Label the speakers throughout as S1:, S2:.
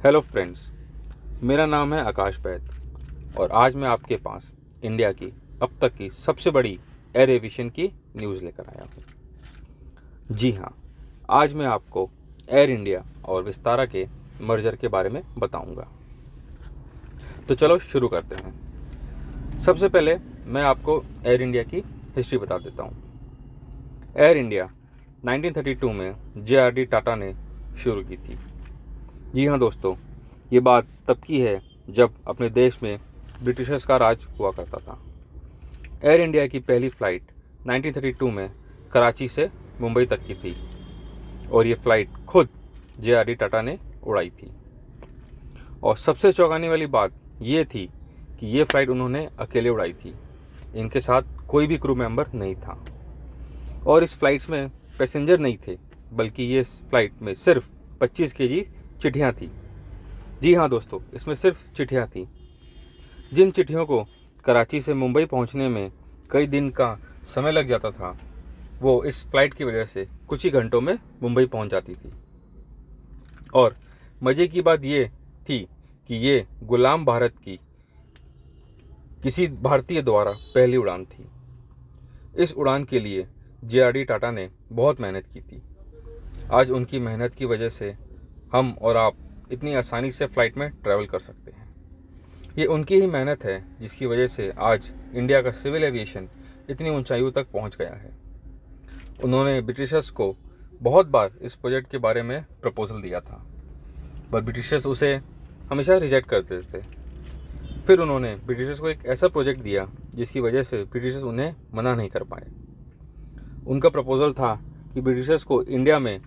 S1: Hello friends, मेरा नाम है आकाश बैद और आज मैं आपके पास इंडिया की अब तक की सबसे बड़ी एयर एविएशन की न्यूज़ लेकर आया हूँ। जी हाँ, आज मैं आपको एयर इंडिया और विस्तारा के मर्जर के बारे में बताऊंगा। तो चलो शुरू करते हैं। सबसे पहले मैं आपको एयर इंडिया की हिस्ट्री बता देता हूँ। एयर इंडिया 1932 में JRD टाटा ने शुरू की थी। जी हाँ दोस्तों, ये बात तब की है जब अपने देश में ब्रिटिशर्स का राज हुआ करता था। एयर इंडिया की पहली फ़्लाइट 1932 में कराची से मुंबई तक की थी और ये फ़्लाइट खुद JRD टाटा ने उड़ाई थी। और सबसे चौंकाने वाली बात ये थी कि ये फ़्लाइट उन्होंने अकेले उड़ाई थी। इनके साथ कोई भी क्रू मेंबर नहीं था और इस फ़्लाइट्स में पैसेंजर नहीं थे, बल्कि ये फ़्लाइट में सिर्फ 25 kg चिट्ठियाँ थी। जी हाँ दोस्तों, इसमें सिर्फ चिट्ठियाँ थी। जिन चिट्ठियों को कराची से मुंबई पहुंचने में कई दिन का समय लग जाता था, वो इस फ्लाइट की वजह से कुछ ही घंटों में मुंबई पहुंच जाती थी। और मज़े की बात ये थी कि ये गुलाम भारत की किसी भारतीय द्वारा पहली उड़ान थी। इस उड़ान के लिए JRD टाटा ने बहुत मेहनत की थी। आज उनकी मेहनत की वजह से हम और आप इतनी आसानी से फ़्लाइट में ट्रैवल कर सकते हैं। ये उनकी ही मेहनत है जिसकी वजह से आज इंडिया का सिविल एविएशन इतनी ऊंचाइयों तक पहुंच गया है। उन्होंने ब्रिटिशर्स को बहुत बार इस प्रोजेक्ट के बारे में प्रपोजल दिया था, पर ब्रिटिशर्स उसे हमेशा रिजेक्ट करते थे। फिर उन्होंने ब्रिटिशर्स को एक ऐसा प्रोजेक्ट दिया जिसकी वजह से ब्रिटिशर्स उन्हें मना नहीं कर पाए। उनका प्रपोजल था कि ब्रिटिशर्स को इंडिया में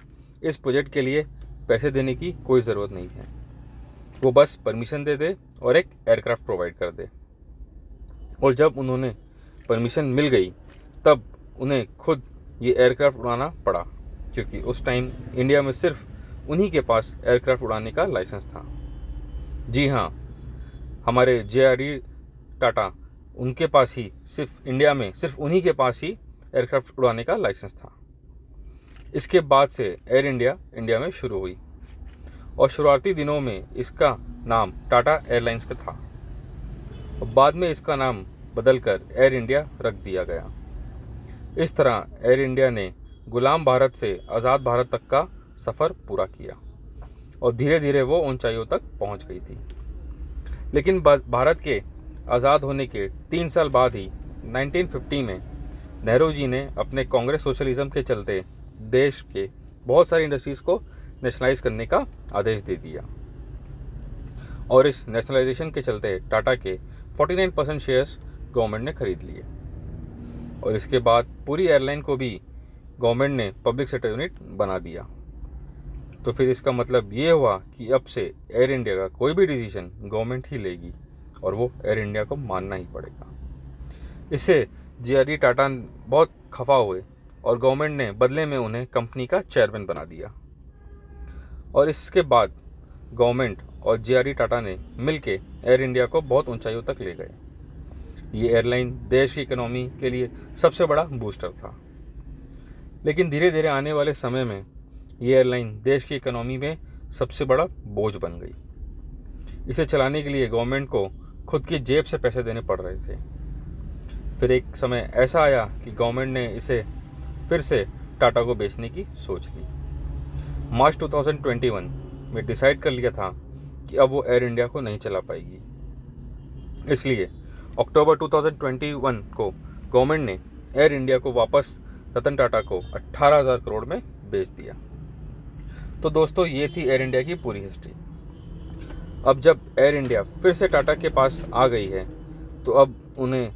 S1: इस प्रोजेक्ट के लिए पैसे देने की कोई ज़रूरत नहीं है, वो बस परमिशन दे दे और एक एयरक्राफ्ट प्रोवाइड कर दे। और जब उन्होंने परमिशन मिल गई तब उन्हें खुद ये एयरक्राफ्ट उड़ाना पड़ा, क्योंकि उस टाइम इंडिया में सिर्फ उन्हीं के पास एयरक्राफ्ट उड़ाने का लाइसेंस था। जी हाँ, हमारे JRD टाटा, उनके पास ही सिर्फ इंडिया में सिर्फ उन्हीं के पास ही एयरक्राफ्ट उड़ाने का लाइसेंस था। इसके बाद से एयर इंडिया इंडिया में शुरू हुई और शुरुआती दिनों में इसका नाम टाटा एयरलाइंस का था और बाद में इसका नाम बदलकर एयर इंडिया रख दिया गया। इस तरह एयर इंडिया ने गुलाम भारत से आज़ाद भारत तक का सफ़र पूरा किया और धीरे धीरे वो ऊंचाइयों तक पहुंच गई थी। लेकिन भारत के आज़ाद होने के 3 साल बाद ही 1950 में नेहरू जी ने अपने कांग्रेस सोशलिज्म के चलते देश के बहुत सारी इंडस्ट्रीज़ को नेशनलाइज करने का आदेश दे दिया और इस नेशनलाइजेशन के चलते टाटा के 49% शेयर्स गवर्नमेंट ने खरीद लिए और इसके बाद पूरी एयरलाइन को भी गवर्नमेंट ने पब्लिक सेक्टर यूनिट बना दिया। तो फिर इसका मतलब ये हुआ कि अब से एयर इंडिया का कोई भी डिसीजन गवर्नमेंट ही लेगी और वो एयर इंडिया को मानना ही पड़ेगा। इससे JRD टाटा बहुत खफा हुए और गवर्नमेंट ने बदले में उन्हें कंपनी का चेयरमैन बना दिया और इसके बाद गवर्नमेंट और JRD टाटा ने मिलके एयर इंडिया को बहुत ऊंचाइयों तक ले गए। ये एयरलाइन देश की इकोनॉमी के लिए सबसे बड़ा बूस्टर था। लेकिन धीरे धीरे आने वाले समय में ये एयरलाइन देश की इकोनॉमी में सबसे बड़ा बोझ बन गई। इसे चलाने के लिए गवर्नमेंट को खुद की जेब से पैसे देने पड़ रहे थे। फिर एक समय ऐसा आया कि गवर्नमेंट ने इसे फिर से टाटा को बेचने की सोच ली। मार्च 2021 में डिसाइड कर लिया था कि अब वो एयर इंडिया को नहीं चला पाएगी। इसलिए अक्टूबर 2021 को गवर्नमेंट ने एयर इंडिया को वापस रतन टाटा को 18,000 करोड़ में बेच दिया। तो दोस्तों, ये थी एयर इंडिया की पूरी हिस्ट्री। अब जब एयर इंडिया फिर से टाटा के पास आ गई है तो अब उन्हें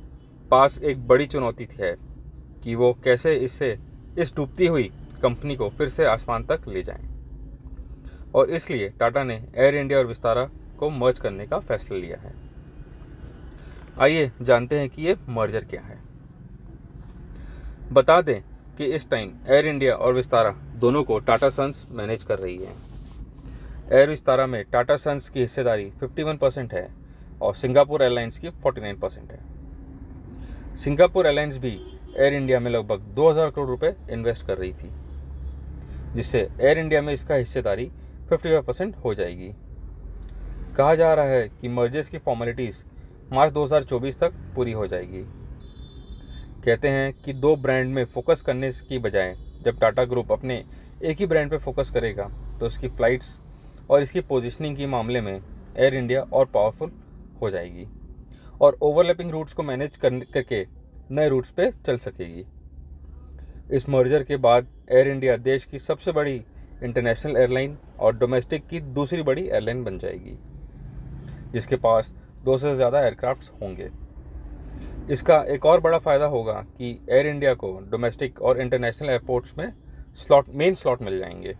S1: पास एक बड़ी चुनौती है कि वो कैसे इस डूबती हुई कंपनी को फिर से आसमान तक ले जाएं। और इसलिए टाटा ने एयर इंडिया और विस्तारा को मर्ज करने का फैसला लिया है। आइए जानते हैं कि ये मर्जर क्या है। बता दें कि इस टाइम एयर इंडिया और विस्तारा दोनों को टाटा सन्स मैनेज कर रही है। एयर विस्तारा में टाटा सन्स की हिस्सेदारी 51% है और सिंगापुर एयरलाइंस की 49% है। सिंगापुर एयरलाइंस भी एयर इंडिया में लगभग 2,000 करोड़ रुपए इन्वेस्ट कर रही थी, जिससे एयर इंडिया में इसका हिस्सेदारी 55% हो जाएगी। कहा जा रहा है कि मर्जर्स की फॉर्मेलिटीज़ मार्च 2024 तक पूरी हो जाएगी। कहते हैं कि दो ब्रांड में फोकस करने की बजाय जब टाटा ग्रुप अपने एक ही ब्रांड पे फोकस करेगा तो इसकी फ़्लाइट्स और इसकी पोजीशनिंग के मामले में एयर इंडिया और पावरफुल हो जाएगी और ओवरलैपिंग रूट्स को मैनेज करके नए रूट्स पे चल सकेगी। इस मर्जर के बाद एयर इंडिया देश की सबसे बड़ी इंटरनेशनल एयरलाइन और डोमेस्टिक की दूसरी बड़ी एयरलाइन बन जाएगी, जिसके पास 200 से ज़्यादा एयरक्राफ्ट्स होंगे। इसका एक और बड़ा फ़ायदा होगा कि एयर इंडिया को डोमेस्टिक और इंटरनेशनल एयरपोर्ट्स में मेन स्लॉट मिल जाएंगे,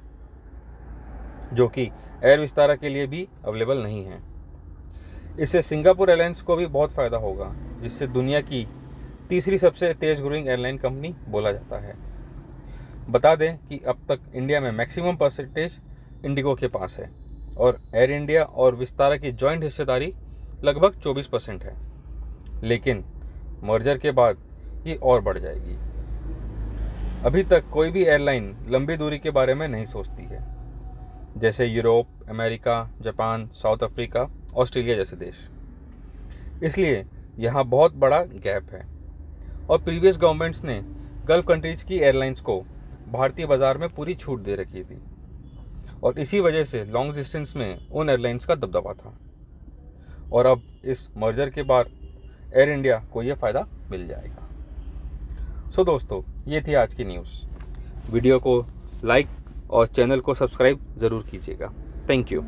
S1: जो कि एयर विस्तारा के लिए भी अवेलेबल नहीं है। इससे सिंगापुर एयरलाइंस को भी बहुत फ़ायदा होगा, जिससे दुनिया की तीसरी सबसे तेज़ ग्रोइंग एयरलाइन कंपनी बोला जाता है। बता दें कि अब तक इंडिया में मैक्सिमम परसेंटेज इंडिगो के पास है और एयर इंडिया और विस्तारा की जॉइंट हिस्सेदारी लगभग 24% है, लेकिन मर्जर के बाद ये और बढ़ जाएगी। अभी तक कोई भी एयरलाइन लंबी दूरी के बारे में नहीं सोचती है, जैसे Europe, America, Japan, south Africa, Australia जैसे देश। इसलिए यहाँ बहुत बड़ा गैप है और प्रीवियस गवर्नमेंट्स ने गल्फ कंट्रीज की एयरलाइंस को भारतीय बाज़ार में पूरी छूट दे रखी थी और इसी वजह से लॉन्ग डिस्टेंस में उन एयरलाइंस का दबदबा था और अब इस मर्जर के बाद एयर इंडिया को यह फ़ायदा मिल जाएगा। सो दोस्तों, ये थी आज की न्यूज़। वीडियो को लाइक और चैनल को सब्सक्राइब ज़रूर कीजिएगा। Thank you.